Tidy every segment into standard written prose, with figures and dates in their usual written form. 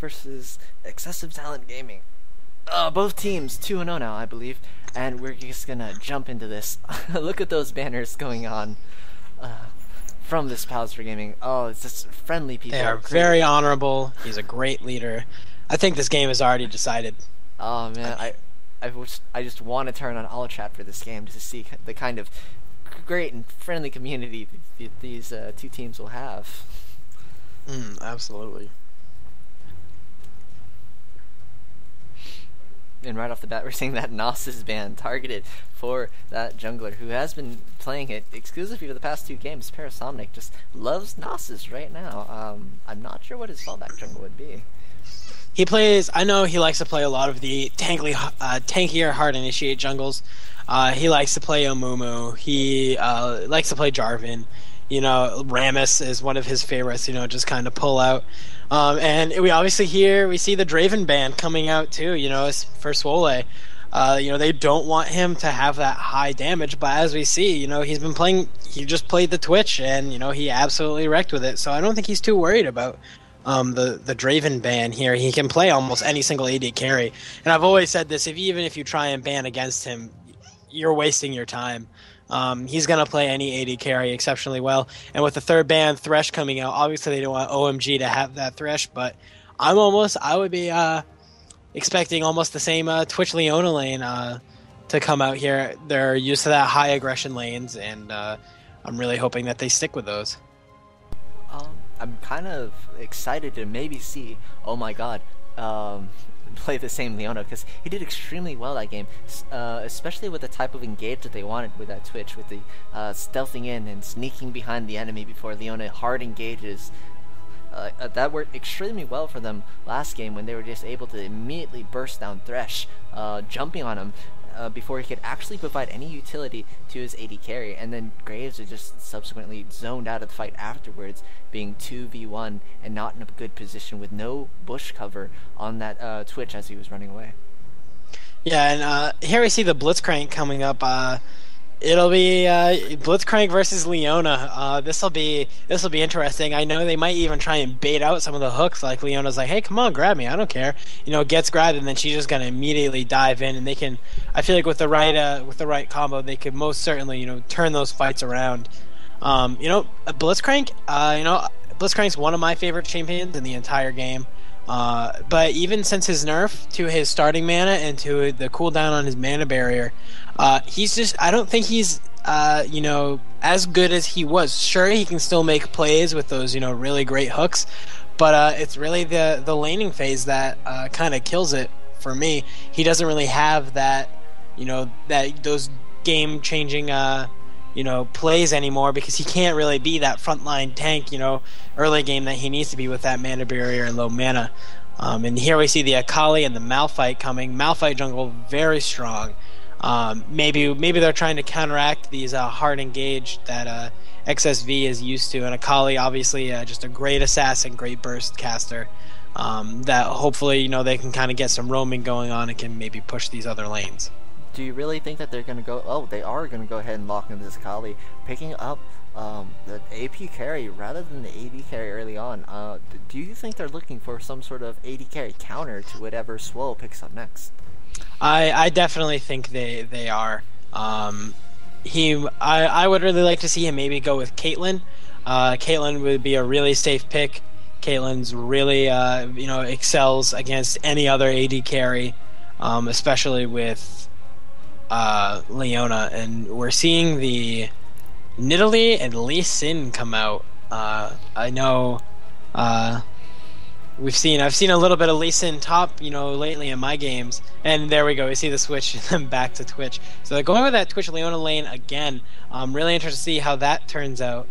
versus Excessive Talent Gaming. Both teams 2-0 now, I believe, and we're just gonna jump into this. Look at those banners going on from this Palace for Gaming. Oh, it's just friendly people. They are very honorable. He's a great leader. I think this game is already decided. Oh man, I just want to turn on all chat for this game just to see the kind of great and friendly community these two teams will have. Absolutely. And right off the bat, we're seeing that Gnosis ban targeted for that jungler who has been playing it exclusively for the past 2 games. Parasomnic just loves Gnosis right now. I'm not sure what his fallback jungle would be. He plays. I know he likes to play a lot of the tankier hard initiate jungles. He likes to play Omumu. He likes to play Jarvan. Rammus is one of his favorites. Just kind of pull out. And we obviously we see the Draven ban coming out too. For Swole. They don't want him to have that high damage, but as we see, he's been playing. He just played the Twitch, and he absolutely wrecked with it. So I don't think he's too worried about the Draven ban here. He can play almost any single AD carry, and I've always said this: even if you try and ban against him, you're wasting your time. He's going to play any AD carry exceptionally well. And with the third ban, Thresh coming out, obviously they don't want OMG to have that Thresh, but I would be expecting almost the same Twitch Leona lane to come out here. They're used to that high aggression lanes, and I'm really hoping that they stick with those. I'm kind of excited to maybe see, oh my god, play the same Leona, because he did extremely well that game, especially with the type of engage that they wanted with that Twitch, with the stealthing in and sneaking behind the enemy before Leona hard engages. That worked extremely well for them last game when they were just able to immediately burst down Thresh, jumping on him before he could actually provide any utility to his AD carry, and then Graves is just subsequently zoned out of the fight afterwards, being 2v1 and not in a good position with no bush cover on that Twitch as he was running away. Yeah, and here we see the Blitzcrank coming up. It'll be Blitzcrank versus Leona. This'll be interesting. I know they might even try and bait out some of the hooks. Like Leona's like, "Hey, come on, grab me. I don't care." Gets grabbed, and then she's just gonna immediately dive in. And they can. I feel like with the right combo, they could most certainly turn those fights around. Blitzcrank. Blitzcrank's one of my favorite champions in the entire game. But even since his nerf to his starting mana and to the cooldown on his mana barrier, I don't think he's as good as he was. Sure, he can still make plays with those really great hooks, but it's really the laning phase that kind of kills it for me. He doesn't really have that those game changing plays anymore, because he can't really be that frontline tank early game that he needs to be with that mana barrier and low mana. And here we see the Akali and the Malphite coming. Malphite jungle very strong. Maybe they're trying to counteract these hard engage that XsV is used to, and Akali obviously just a great assassin, great burst caster. That hopefully they can kind of get some roaming going on and can maybe push these other lanes. Do you really think that they're going to go... Oh, they are going to go ahead and lock into this Akali, picking up the AP carry rather than the AD carry early on. Do you think they're looking for some sort of AD carry counter to whatever Swole picks up next? I definitely think they are. I would really like to see him maybe go with Caitlyn. Caitlyn would be a really safe pick. Caitlyn's really excels against any other AD carry, especially with Leona, and we're seeing the Nidalee and Lee Sin come out. I know I've seen a little bit of Lee Sin top lately in my games, and there we go, we see the switch and then back to Twitch. So they're going with that Twitch Leona lane again. I'm really interested to see how that turns out.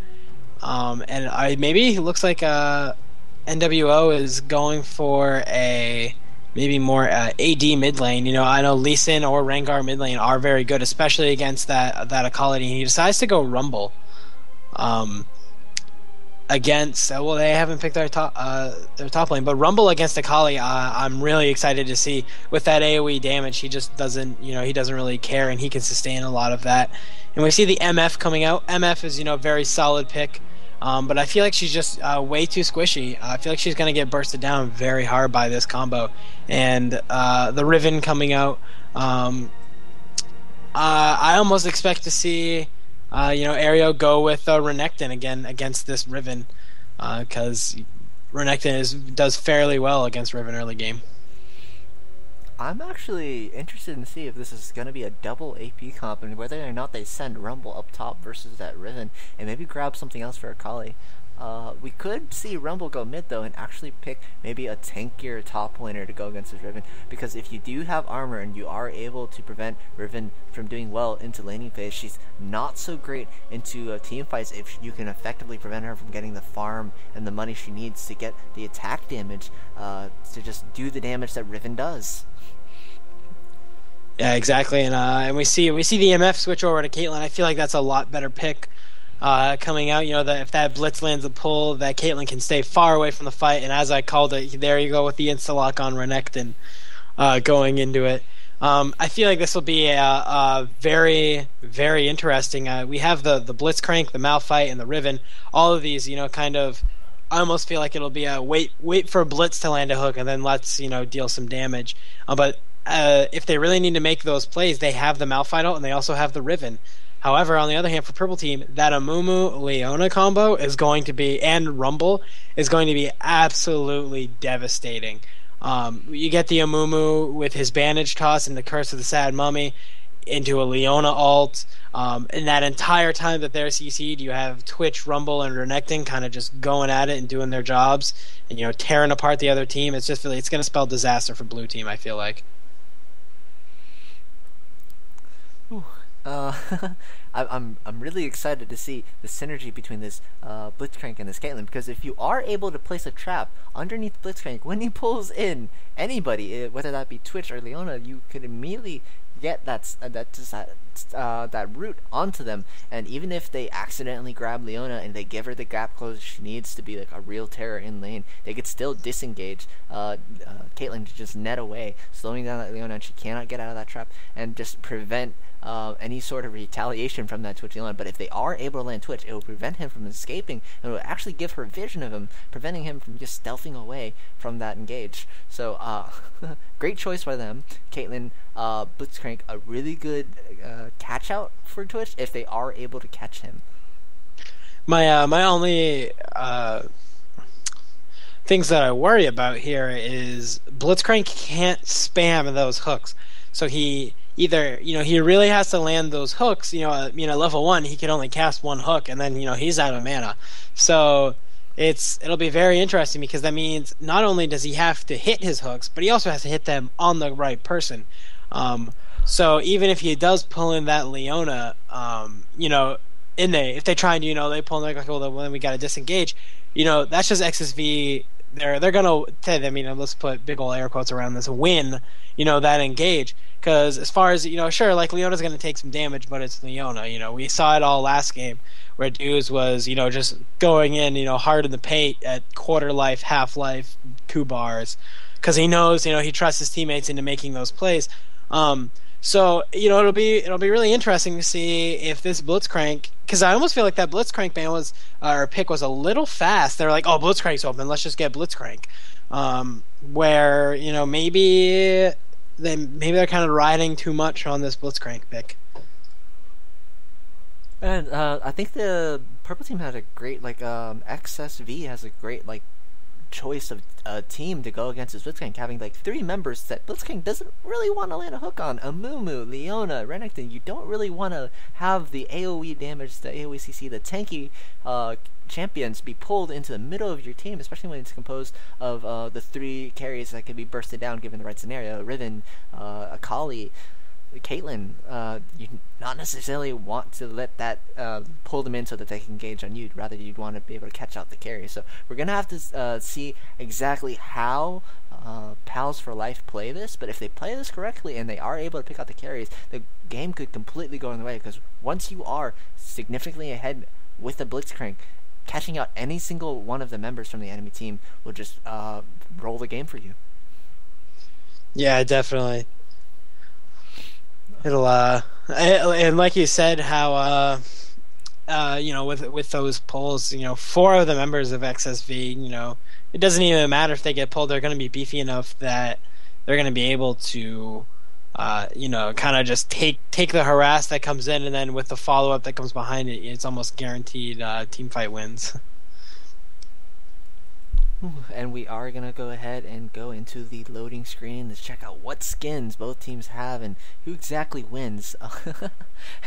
And maybe it looks like NWO is going for a maybe more AD mid lane. I know Lee Sin or Rengar mid lane are very good, especially against that Akali. He decides to go Rumble against. Well, they haven't picked their top lane, but Rumble against Akali, I'm really excited to see. With that AOE damage, he just doesn't he doesn't really care, and he can sustain a lot of that. And we see the MF coming out. MF is very solid pick. But I feel like she's just way too squishy. I feel like she's going to get bursted down very hard by this combo. And the Riven coming out, I almost expect to see Aereo go with Renekton again against this Riven, because Renekton does fairly well against Riven early game. I'm actually interested in see if this is going to be a double AP comp and whether or not they send Rumble up top versus that Riven and maybe grab something else for Akali. We could see Rumble go mid though and actually pick maybe a tankier top laner to go against this Riven, because if you do have armor and you are able to prevent Riven from doing well into laning phase, she's not so great into team fights if you can effectively prevent her from getting the farm and the money she needs to get the attack damage to just do the damage that Riven does. Yeah, exactly, and we see the MF switch over to Caitlyn. I feel like that's a lot better pick coming out. That if that Blitz lands a pull, that Caitlyn can stay far away from the fight. And as I called it, there you go with the insta lock on Renekton going into it. I feel like this will be a very, very interesting. We have the Blitzcrank, the Malphite, and the Riven. All of these, kind of. I almost feel like it'll be a wait for Blitz to land a hook and then let's deal some damage. But if they really need to make those plays, they have the Malphite ult and they also have the Riven. However, on the other hand, for Purple Team, that Amumu Leona combo is going to be, and Rumble is going to be absolutely devastating. You get the Amumu with his bandage toss and the Curse of the Sad Mummy into a Leona ult. And that entire time that they're CC'd, you have Twitch, Rumble, and Renekton kind of just going at it and doing their jobs and tearing apart the other team. It's just it's going to spell disaster for Blue Team, I feel like. I'm really excited to see the synergy between this Blitzcrank and this Caitlyn, because if you are able to place a trap underneath Blitzcrank when he pulls in anybody, whether that be Twitch or Leona, you could immediately get that route onto them, and even if they accidentally grab Leona and they give her the gap close she needs to be like a real terror in lane, they could still disengage Caitlyn to just net away, slowing down that Leona, and she cannot get out of that trap and just prevent any sort of retaliation from that Twitch Leona. But if they are able to land Twitch, it will prevent him from escaping, and it will actually give her vision of him, preventing him from just stealthing away from that engage. So great choice by them. Caitlyn, Blitzcrank, a really good catch out for Twitch if they are able to catch him. My only things that I worry about here is Blitzcrank can't spam those hooks, so he either he really has to land those hooks. Level 1 he can only cast one hook, and then he's out of mana. So it'll be very interesting, because that means not only does he have to hit his hooks, but he also has to hit them on the right person. So even if he does pull in that Leona, if they try and they pull in like, well, then we got to disengage. That's just XsV. They're gonna, let's put big ol' air quotes around this, win. That engage. Because as far as, sure, like Leona's going to take some damage, but it's Leona. We saw it all last game where Dudes was, just going in, hard in the paint at quarter life, half life, 2 bars. Because he knows, he trusts his teammates into making those plays. So, it'll be really interesting to see if this Blitzcrank, because I almost feel like that Blitzcrank ban pick was a little fast. They're like, oh, Blitzcrank's open, let's just get Blitzcrank. Where, maybe they're kind of riding too much on this Blitzcrank pick. And I think the Purple Team had a great, XsV has a great, choice of a team to go against this Blitzcrank, having 3 members that Blitzcrank doesn't really want to land a hook on. Amumu, Leona, Renekton. You don't really want to have the AoE damage, the AoE CC, the tanky champions be pulled into the middle of your team, especially when it's composed of the 3 carries that can be bursted down given the right scenario. Riven, Akali, Caitlyn, you not necessarily want to let that pull them in so that they can engage on you. Rather, you'd want to be able to catch out the carry. So we're going to have to see exactly how Pals for Life play this. But if they play this correctly and they are able to pick out the carries, the game could completely go in the way. Because once you are significantly ahead with the Blitzcrank, catching out any single one of the members from the enemy team will just roll the game for you. Yeah, definitely. It'll and like you said, how with those polls, 4 of the members of XsV, it doesn't even matter if they get pulled. They're going to be beefy enough that they're going to be able to, kind of just take the harass that comes in, and then with the follow up that comes behind it, it's almost guaranteed team fight wins. And we are going to go ahead and go into the loading screen to check out what skins both teams have and who exactly wins.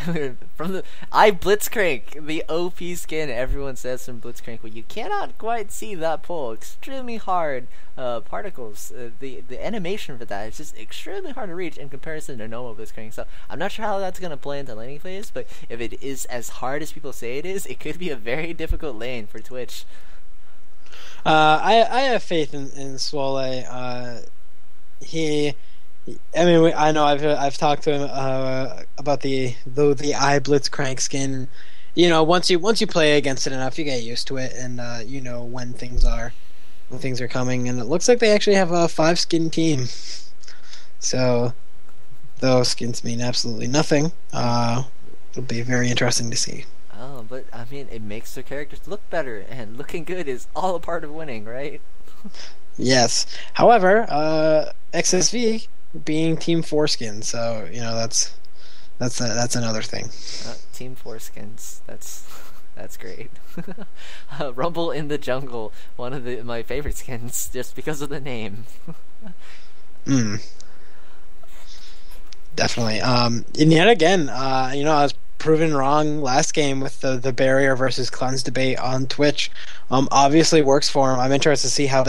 From the Blitzcrank, the OP skin, everyone says from Blitzcrank, well, you cannot quite see that pull. Extremely hard particles. The animation for that is just extremely hard to reach in comparison to normal Blitzcrank. So I'm not sure how that's going to play into laning phase, but if it is as hard as people say it is, it could be a very difficult lane for Twitch. I have faith in Swole. I know I've talked to him about the Blitzcrank skin. Once you play against it enough, you get used to it, and when things are coming. And it looks like they actually have a 5-skin team. So those skins mean absolutely nothing. It'll be very interesting to see. Oh, but I mean, it makes their characters look better, and looking good is all a part of winning, right? Yes. However, XsV being Team 4 skins, so that's another thing. Team 4 skins. That's great. Rumble in the Jungle, one of my favorite skins, just because of the name. Definitely. And yet again, I was proven wrong last game with the barrier versus cleanse debate on Twitch. Obviously works for him. I'm interested to see how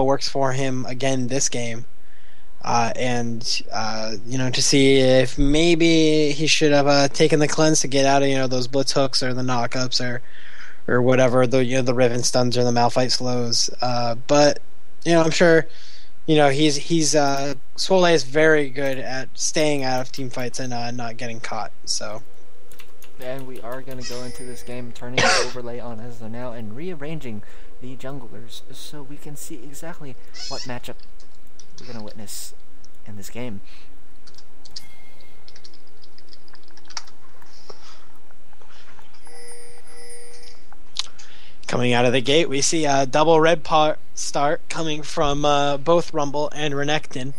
it works for him again this game, and to see if maybe he should have taken the cleanse to get out of those blitz hooks or the knockups or whatever, the Riven stuns or the Malphite slows. But I'm sure. Swole is very good at staying out of team fights and not getting caught. So, and we are going to go into this game turning the overlay on as of now and rearranging the junglers so we can see exactly what matchup we're going to witness in this game. Coming out of the gate, we see a double red start coming from both Rumble and Renekton.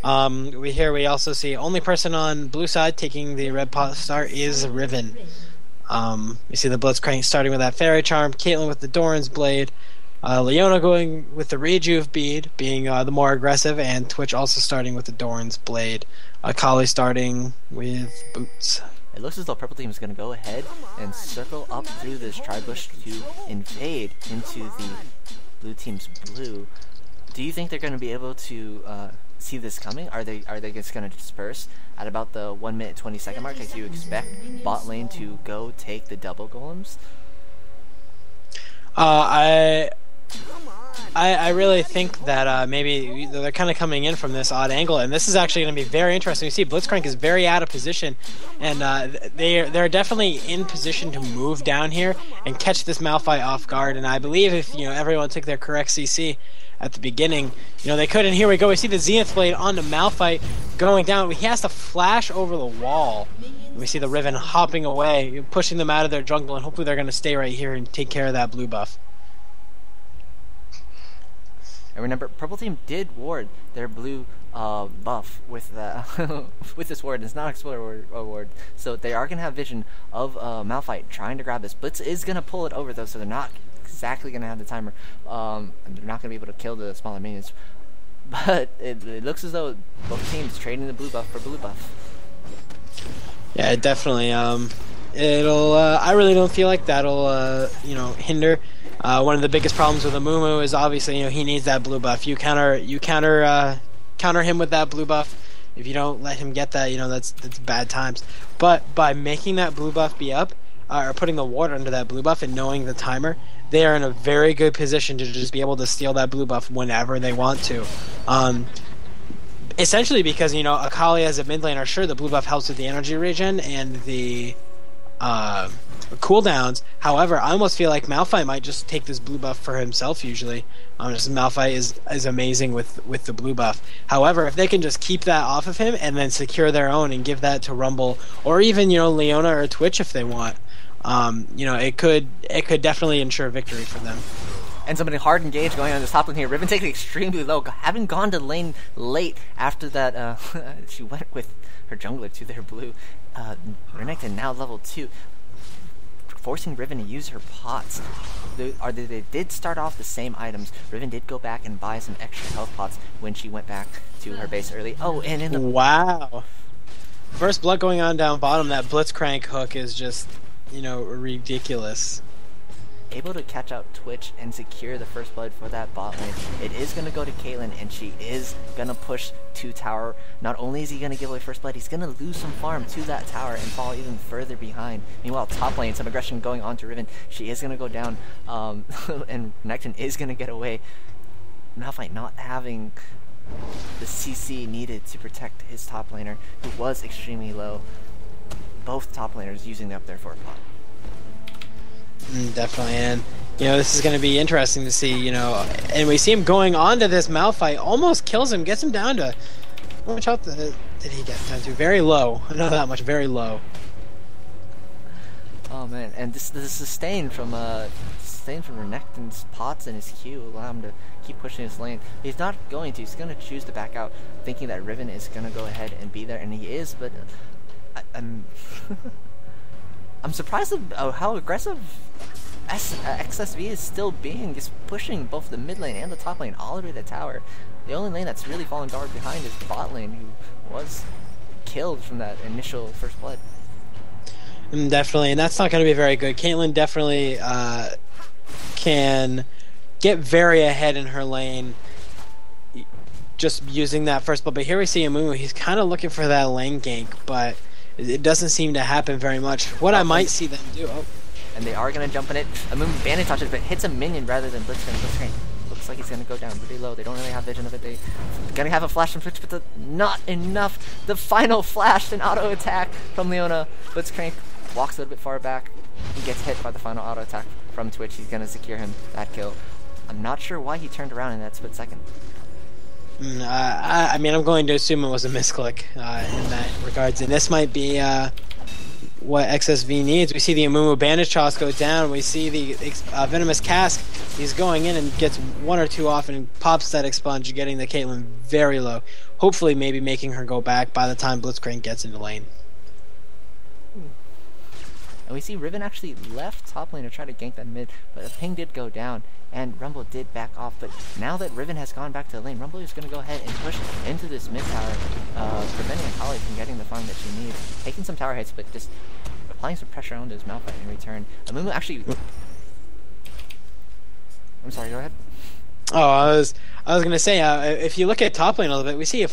We also see only person on blue side taking the red pot start is Riven. We see the Blitzcrank starting with that Fairy Charm, Caitlyn with the Doran's Blade, Leona going with the Rejuve Bead, being the more aggressive, and Twitch also starting with the Doran's Blade. Kali starting with Boots. It looks as though Purple Team is going to go ahead and circle up through this tri-bush to invade into the Blue Team's blue. Do you think they're going to be able to see this coming? Are they just going to disperse at about the 1 minute 20-second mark as you expect bot lane to go take the double golems? I really think that maybe they're kind of coming in from this odd angle, and this is actually going to be very interesting. You see Blitzcrank is very out of position, and they're definitely in position to move down here and catch this Malphite off guard. And I believe if everyone took their correct CC at the beginning, they could. And here we go. We see the Zenith Blade onto Malphite going down. He has to flash over the wall. We see the Riven hopping away, pushing them out of their jungle, and hopefully they're going to stay right here and take care of that blue buff. And remember, Purple Team did ward their blue buff with with this ward. It's not an Explorer ward, so they are going to have vision of Malphite trying to grab this. Blitz is going to pull it over, though, so they're not exactly going to have the timer. And they're not going to be able to kill the smaller minions. But it looks as though both teams trading the blue buff for blue buff. Yeah, definitely. It'll. I really don't feel like that'll hinder. One of the biggest problems with Amumu is obviously he needs that blue buff. You counter him with that blue buff. If you don't let him get that, that's bad times. But by making that blue buff be up, or putting the ward under that blue buff and knowing the timer, they are in a very good position to just be able to steal that blue buff whenever they want to. Essentially because Akali as a mid laner, sure, the blue buff helps with the energy regen and the cooldowns. However, I almost feel like Malphite might just take this blue buff for himself usually. Just Malphite is amazing with the blue buff. However, if they can just keep that off of him and then secure their own and give that to Rumble or even Leona or Twitch if they want, you know, it could definitely ensure victory for them. And somebody hard engaged going on this top lane here. Riven taking extremely low, having gone to lane late after that. She went with her jungler to their blue. Renekton now level 2, forcing Riven to use her pots. They did start off the same items. Riven did go back and buy some extra health pots when she went back to her base early. Oh, and in the wow, first blood going on down bottom. That Blitzcrank hook is just, you know, ridiculous. Able to catch out Twitch and secure the first blood for that bot lane. It is going to go to Caitlyn, and she is going to push to tower. Not only is he going to give away first blood, he's going to lose some farm to that tower and fall even further behind. Meanwhile, top lane, some aggression going on to Riven. She is going to go down, and Renekton is going to get away. Malphite not having the CC needed to protect his top laner, who was extremely low. Both top laners using up their 4 pot. Definitely, and you know, this is going to be interesting to see, you know, and we see him going on to this Malphite, almost kills him, gets him down to, how much health did he get down to? Very low, not that much, very low. Oh man, and this sustain from Renekton's pots and his Q allow him to keep pushing his lane. He's not going to, he's going to choose to back out, thinking that Riven is going to go ahead and be there, and he is, but I'm I'm surprised at how aggressive XsV is still being, just pushing both the mid lane and the top lane all the way to the tower. The only lane that's really fallen far behind is bot lane, who was killed from that initial first blood. Definitely, and that's not going to be very good. Caitlyn definitely can get very ahead in her lane just using that first blood. But here we see Amumu, he's kind of looking for that lane gank, but it doesn't seem to happen very much. What I might see them do... Oh. And they are going to jump in it. Amumu bandit touches, but hits a minion rather than Blitzcrank. Blitzcrank looks like he's going to go down pretty low. They don't really have vision of it. They're going to have a flash from Twitch, but not enough. The final flash and auto attack from Leona. Blitzcrank walks a little bit far back. He gets hit by the final auto attack from Twitch. He's going to secure him that kill. I'm not sure why he turned around in that split second. I mean, I'm going to assume it was a misclick in that regards, and this might be what XsV needs. We see the Amumu Bandage Toss go down. We see the Venomous Cask. He's going in and gets 1 or 2 off and pops that Expunge, getting the Caitlyn very low. Hopefully, maybe making her go back by the time Blitzcrank gets into lane. And we see Riven actually left top lane to try to gank that mid, but the ping did go down, and Rumble did back off. But now that Riven has gone back to the lane, Rumble is going to go ahead and push into this mid tower, preventing Akali from getting the farm that she needs. Taking some tower hits, but just applying some pressure onto his Malphite in return. Amumu actually... I'm sorry, go ahead. Oh, I was gonna say, if you look at top lane a little bit, we see a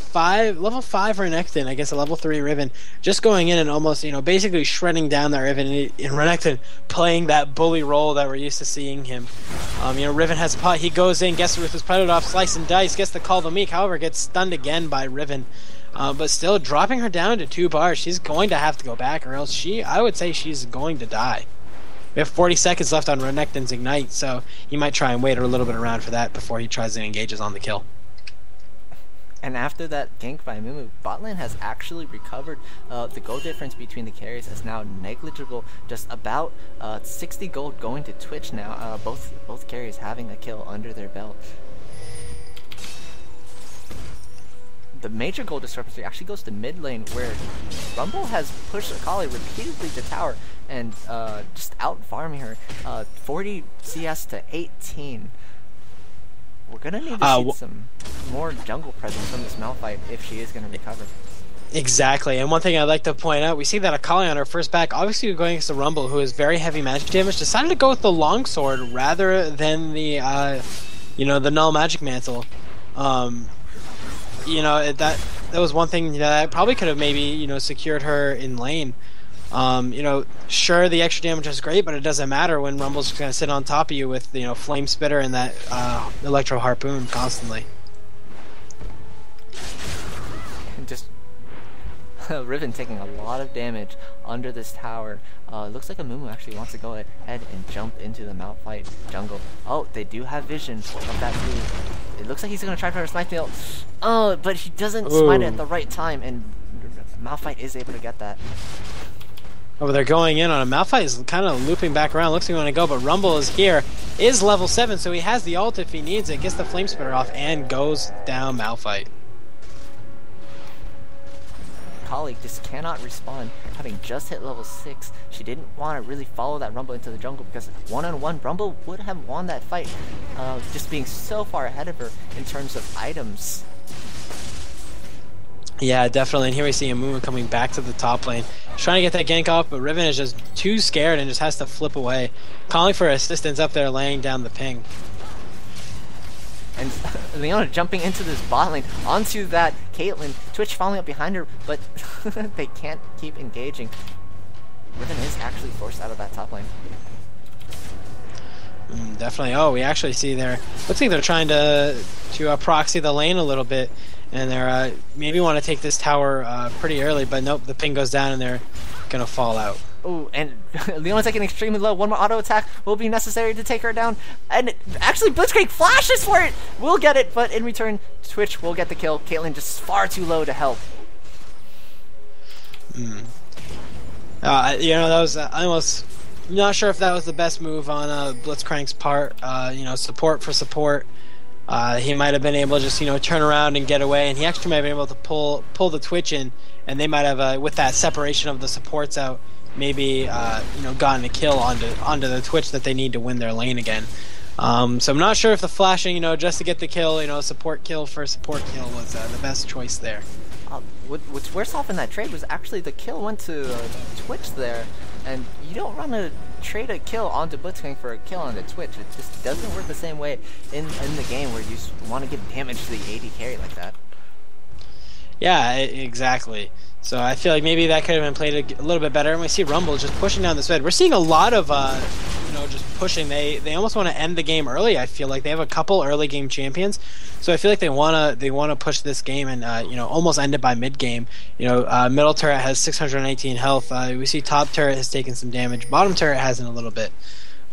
level 5 Renekton against a level 3 Riven, just going in and almost, you know, basically shredding down that Riven, and Renekton playing that bully role that we're used to seeing him. You know, Riven has a pot, he goes in, gets with his Predator off, slice and dice, gets the Call the Meek, however, gets stunned again by Riven. But still, dropping her down to 2 bars, she's going to have to go back, or else I would say she's going to die. We have 40 seconds left on Renekton's Ignite, so he might try and wait a little bit around for that before he tries to engage on the kill. And after that gank by Amumu, bot lane has actually recovered. The gold difference between the carries is now negligible, just about 60 gold going to Twitch now. Both carries having a kill under their belt. The major goal discrepancy actually goes to mid lane, where Rumble has pushed Akali repeatedly to tower and just out farming her 40 CS to 18. We're gonna need to see some more jungle presence from this Malphite if she is gonna recover. Exactly, and one thing I'd like to point out, we see that Akali on her first back, obviously going against the Rumble, who is very heavy magic damage, decided to go with the longsword rather than the the null magic mantle. You know, that was one thing that probably could have maybe, secured her in lane. Sure, the extra damage is great, but it doesn't matter when Rumble's going to sit on top of you with, Flame Spitter and that Electro Harpoon constantly. And just Riven taking a lot of damage under this tower. It looks like Amumu actually wants to go ahead and jump into the Malphite jungle. Oh, they do have vision of that move. It looks like he's going to try for a smite meal. Oh, but he doesn't smite it at the right time, and Malphite is able to get that. Oh, they're going in on him. Malphite is kind of looping back around, looks like he want to go, but Rumble is here. Is level 7, so he has the ult if he needs it. Gets the Flame Spitter off and goes down Malphite. Colleague just cannot respond, having just hit level 6. She didn't want to really follow that Rumble into the jungle because one-on-one Rumble would have won that fight, just being so far ahead of her in terms of items. Yeah, definitely. And here we see Amumu coming back to the top lane. He's trying to get that gank off, but Riven is just too scared and just has to flip away. Calling for assistance up there, laying down the ping. And Leona jumping into this bot lane, onto that Caitlyn, Twitch following up behind her, but they can't keep engaging. Riven is actually forced out of that top lane. Definitely. Oh, we actually see there. Looks like they're trying to proxy the lane a little bit, and they're maybe want to take this tower pretty early, but nope, the ping goes down and they're gonna fall out. Oh, and Leona's taking extremely low. One more auto attack will be necessary to take her down. And actually, Blitzcrank flashes for it. We'll get it, but in return, Twitch will get the kill. Caitlyn just far too low to help. You know, that was almost not sure if that was the best move on Blitzcrank's part. You know, support for support. He might have been able to just, you know, turn around and get away, and he actually might have been able to pull the Twitch in, and they might have, with that separation of the supports out, maybe you know, gotten a kill onto the Twitch that they need to win their lane again. So I'm not sure if the flashing, you know, just to get the kill, you know, support kill for support kill was the best choice there. What's worse off in that trade was actually the kill went to Twitch there, and you don't run a trade a kill onto Blitzcrank for a kill on the Twitch. It just doesn't work the same way in the game where you want to give damage to the AD carry like that. Yeah, exactly. So I feel like maybe that could have been played a little bit better. And we see Rumble just pushing down this red. We're seeing a lot of, you know, just pushing. They almost want to end the game early. I feel like they have a couple early game champions, so I feel like they wanna push this game and you know, almost end it by mid game. You know, middle turret has 618 health. We see top turret has taken some damage. Bottom turret hasn't a little bit.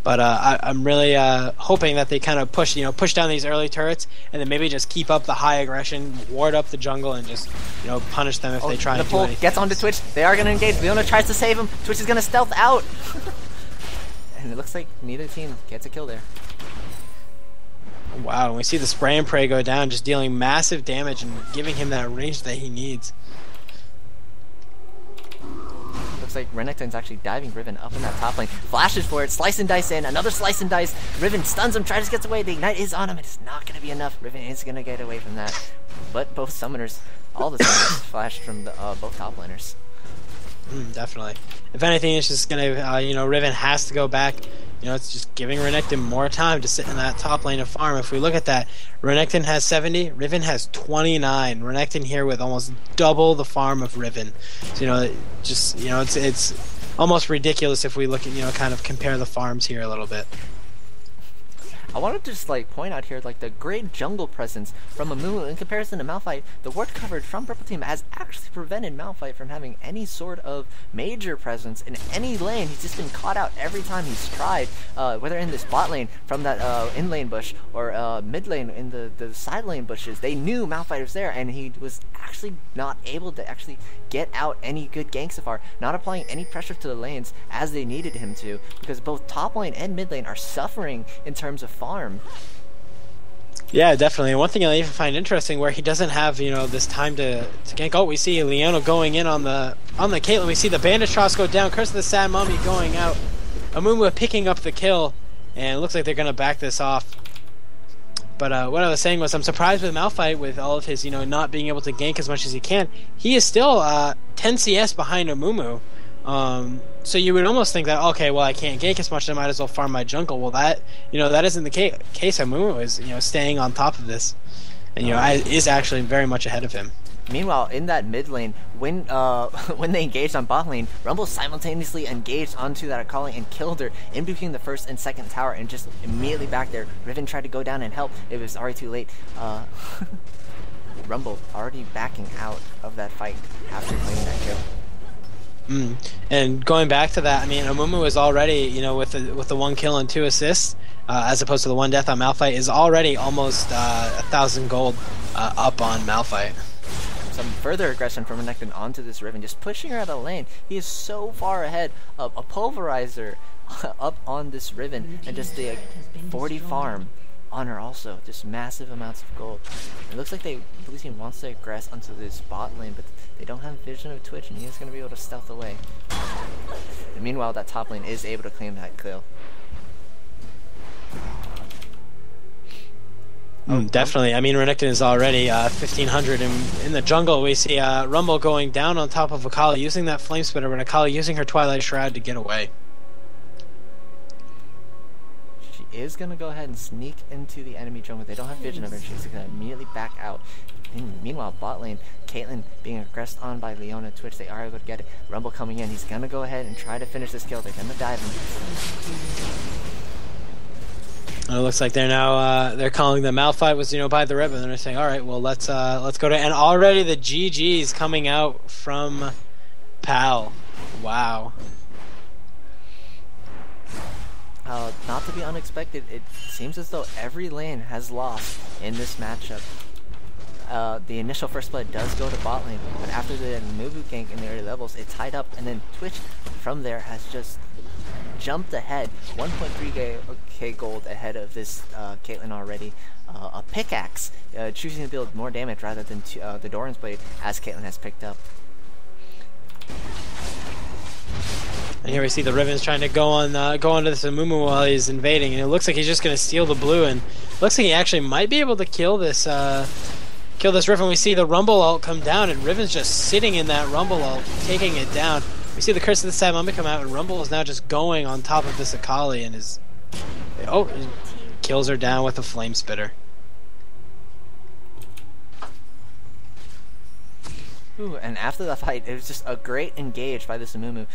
But I'm really hoping that they kind of push down these early turrets, and then maybe just keep up the high aggression, ward up the jungle, and just, you know, punish them if they try to do anything. Gets onto Twitch. They are going to engage. Leona tries to save him. Twitch is going to stealth out. And it looks like neither team gets a kill there. Wow, and we see the spray and pray go down, just dealing massive damage and giving him that range that he needs. Looks like Renekton's actually diving Riven up in that top lane. Flashes for it, slice and dice in, another slice and dice. Riven stuns him, tries to get away. The ignite is on him. It's not going to be enough. Riven is going to get away from that. But both summoners, all the summoners flashed from the, both top laners. Definitely. If anything, it's just going to, you know, Riven has to go back. You know, it's just giving Renekton more time to sit in that top lane and farm. If we look at that, Renekton has 70, Riven has 29. Renekton here with almost double the farm of Riven. So, you know, just, you know, it's almost ridiculous if we look at, you know, kind of compare the farms here a little bit. I want to just like point out here like the great jungle presence from Amumu in comparison to Malphite. The ward coverage from Purple Team has actually prevented Malphite from having any sort of major presence in any lane. He's just been caught out every time he's tried, whether in this bot lane from that in lane bush or mid lane in the side lane bushes. They knew Malphite was there, and he was actually not able to actually get out any good ganks so far, not applying any pressure to the lanes as they needed him to, because both top lane and mid lane are suffering in terms of farm. Yeah, definitely. And one thing I even find interesting, where he doesn't have, you know, this time to gank. Oh, we see Leona going in on the Caitlyn. We see the bandage toss go down. Curse of the Sad Mummy going out. Amumu picking up the kill, and it looks like they're gonna back this off. But what I was saying was, I'm surprised with Malphite, with all of his, you know, not being able to gank as much as he can. He is still 10 CS behind Amumu. So you would almost think that, okay, well, I can't gank as much, I might as well farm my jungle. Well, that, you know, that isn't the case. Amumu is, you know, staying on top of this, and, you know, is actually very much ahead of him. Meanwhile, in that mid lane, when they engaged on bot lane, Rumble simultaneously engaged onto that Akali and killed her in between the first and second tower, and just immediately back there. Riven tried to go down and help. It was already too late. Rumble already backing out of that fight after claiming that kill. And going back to that, I mean, Amumu is already, you know, with the 1 kill and 2 assists, as opposed to the 1 death on Malphite, is already almost 1,000 gold up on Malphite. some further aggression from Renekton onto this Riven, just pushing her out of the lane. He is so far ahead of a Pulverizer up on this Riven, and just the 40 farm on her also. Just massive amounts of gold. It looks like the blue team wants to aggress onto this bot lane, but they don't have vision of Twitch, and he's going to be able to stealth away. And meanwhile, that top lane is able to claim that kill. Definitely. I mean, Renekton is already 1,500 in the jungle. We see Rumble going down on top of Akali, using that Flame Spitter, but Akali using her Twilight Shroud to get away. She is going to go ahead and sneak into the enemy jungle. They don't have vision of her. She's going to immediately back out. And meanwhile, bot lane, Caitlyn being aggressed on by Leona Twitch. They are able to get it. Rumble coming in. He's going to go ahead and try to finish this kill. They're going to dive him. It looks like they're now they're calling the Malphite was by the Riven. They're saying, all right, well let's go to, and already the GG's coming out from Pal. Wow. Not to be unexpected, it seems as though every lane has lost in this matchup. The initial first blood does go to bot lane, but after the Mumu gank in the early levels, it tied up, and then Twitch from there has just jumped ahead, 1.3k gold ahead of this Caitlyn already. A pickaxe, choosing to build more damage rather than the Doran's Blade, as Caitlyn has picked up. And here we see the Riven's trying to go onto this Amumu while he's invading, and it looks like he's just going to steal the blue, and looks like he actually might be able to kill this Riven. We see the Rumble ult come down, and Riven's just sitting in that Rumble ult, taking it down. We see the Curse of the Sad Mummy come out, and Rumble is now just going on top of this Akali, and he kills her down with a Flame Spitter. Ooh, and after the fight, it was just a great engage by this Amumu,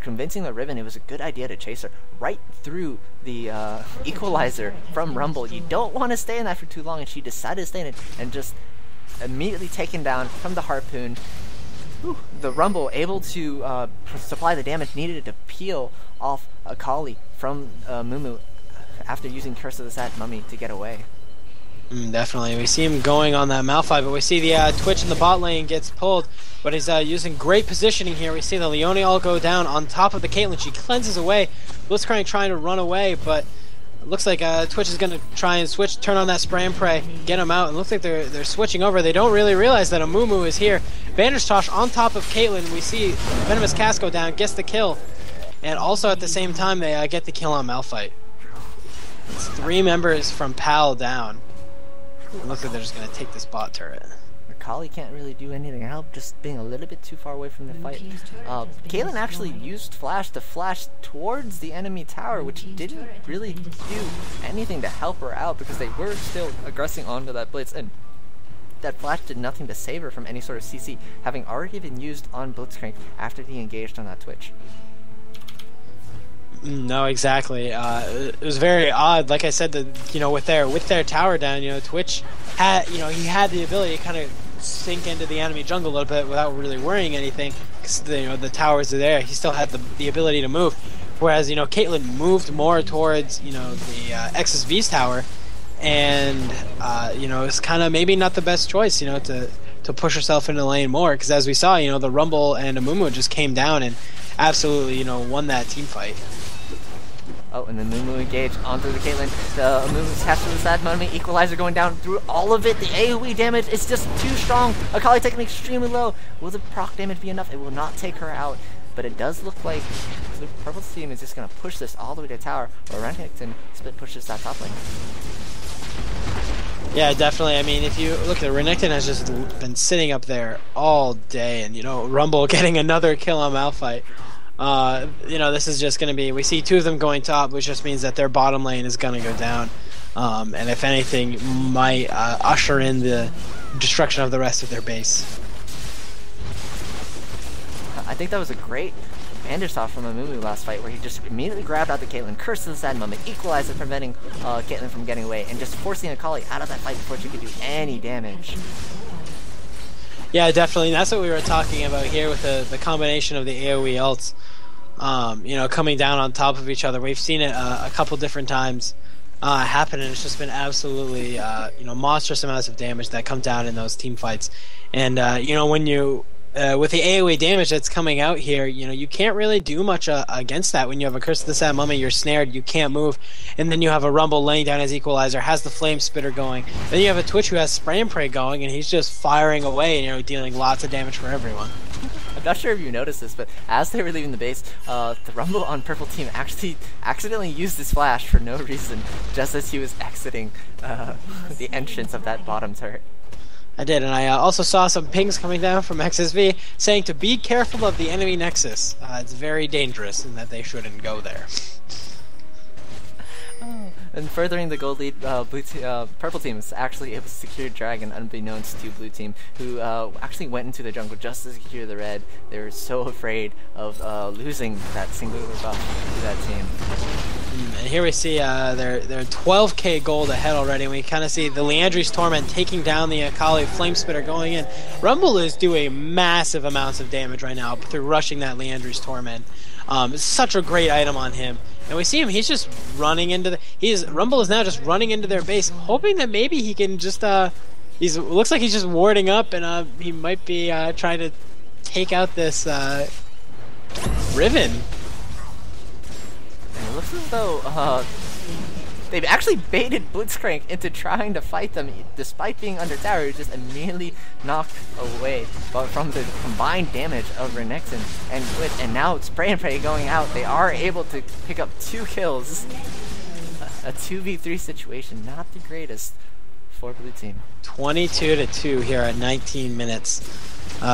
convincing the Riven it was a good idea to chase her right through the equalizer from Rumble. You don't want to stay in that for too long, and she decided to stay in it, and just immediately taken down from the Harpoon. Ooh, the Rumble able to supply the damage needed to peel off Akali from Mumu after using Curse of the Sad Mummy to get away. Definitely. We see him going on that Malphite, but we see the Twitch in the bot lane gets pulled, but he's using great positioning here. We see the Leone all go down on top of the Caitlyn. She cleanses away. Blitzcrank trying to run away, but it looks like Twitch is going to try and switch, turn on that spray and pray, get him out. It looks like they're switching over. They don't really realize that Amumu is here. Bandage Tosh on top of Caitlyn. We see Venomous Cast go down, gets the kill, and also at the same time they get the kill on Malphite. It's 3 members from PAL down. It looks like they're just going to take this bot turret. Akali can't really do anything help, just being a little bit too far away from the fight. Caitlyn actually used Flash to flash towards the enemy tower, which didn't really do anything to help her out because they were still aggressing onto that Blitz, and that Flash did nothing to save her from any sort of CC, having already been used on Blitzcrank after he engaged on that Twitch. No, exactly. It was very odd. Like I said, with their tower down, Twitch had, he had the ability to kind of sink into the enemy jungle a little bit without really worrying anything, because the towers are there. He still had the ability to move, whereas Caitlyn moved more towards the XsV's tower, and it's kind of maybe not the best choice, to push herself into the lane more, because as we saw, the Rumble and Amumu just came down and absolutely won that team fight. Oh, and the Mumu engaged onto the Caitlyn. The Amumu's cast to the Sad Mummy. Equalizer going down through all of it. The AoE damage is just too strong. Akali taking extremely low. Will the proc damage be enough? It will not take her out. But it does look like the purple team is just going to push this all the way to tower, or Renekton split pushes that top lane. Yeah, definitely. I mean, if you look at it, Renekton has just been sitting up there all day, and Rumble getting another kill on Malphite. This is just going to be, we see 2 of them going top, which just means that their bottom lane is going to go down, and if anything, might usher in the destruction of the rest of their base. I think that was a great bandage off from Amumu last fight, where he just immediately grabbed out the Caitlyn, cursed the Sad Mummy, equalized it, preventing Caitlyn from getting away, and just forcing Akali out of that fight before she could do any damage. Yeah, definitely. That's what we were talking about here with the combination of the AoE ults, coming down on top of each other. We've seen it a couple different times happen, and it's just been absolutely monstrous amounts of damage that come down in those team fights. And when you with the AoE damage that's coming out here, you can't really do much against that. When you have a Curse of the Sad Mummy, you're snared, you can't move, and then you have a Rumble laying down his Equalizer, has the Flame Spitter going. Then you have a Twitch who has Spray and Pray going, and he's just firing away, dealing lots of damage for everyone. I'm not sure if you noticed this, but as they were leaving the base, the Rumble on purple team actually accidentally used his flash for no reason, just as he was exiting the entrance of that bottom turret. I did, and I also saw some pings coming down from XsV saying to be careful of the enemy Nexus. It's very dangerous and that they shouldn't go there. And furthering the gold lead, purple team is actually able to secure Dragon unbeknownst to blue team, who actually went into the jungle just to secure the red. They were so afraid of losing that singular buff to that team. And here we see they're 12k gold ahead already, and we kind of see the Leandri's Torment taking down the Akali Flame Spitter going in. Rumble is doing massive amounts of damage right now through rushing that Leandri's Torment. It's such a great item on him. And we see him, he's just running into Rumble is now just running into their base, hoping that maybe he can just, looks like he's just warding up, and he might be trying to take out this Riven. And it looks as though they've actually baited Blitzcrank into trying to fight them, despite being under tower. He just immediately knocked away, but from the combined damage of Renekton and Twitch, and now Spray and Pray going out, they are able to pick up 2 kills. A 2v3 situation, not the greatest for blue team. 22-2 here at 19 minutes.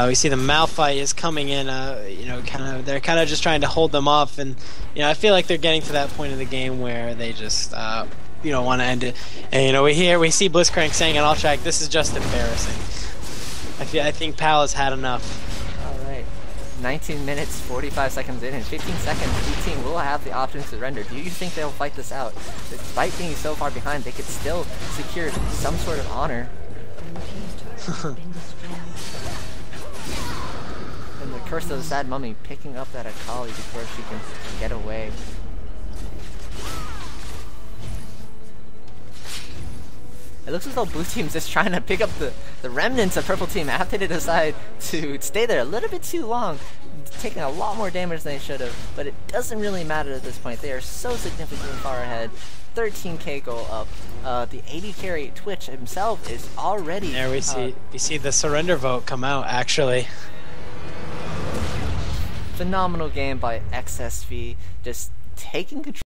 We see the Malphite is coming in. They're kind of just trying to hold them off, and I feel like they're getting to that point in the game where they just want to end it. And we see Blitzcrank saying in all track, "This is just embarrassing." I think Pal has had enough. All right, 19 minutes, 45 seconds in, and 15 seconds. Blue team will have the option to surrender. Do you think they'll fight this out? Despite being so far behind, they could still secure some sort of honor. And the Curse of the Sad Mummy picking up that Akali before she can get away. It looks as though blue team's just trying to pick up the remnants of purple team after they decide to stay there a little bit too long, taking a lot more damage than they should have, but it doesn't really matter at this point. They are so significantly far ahead. 13k goal up. The 80 carry Twitch himself is already... There we see the surrender vote come out, actually. Phenomenal game by XsV, just taking control.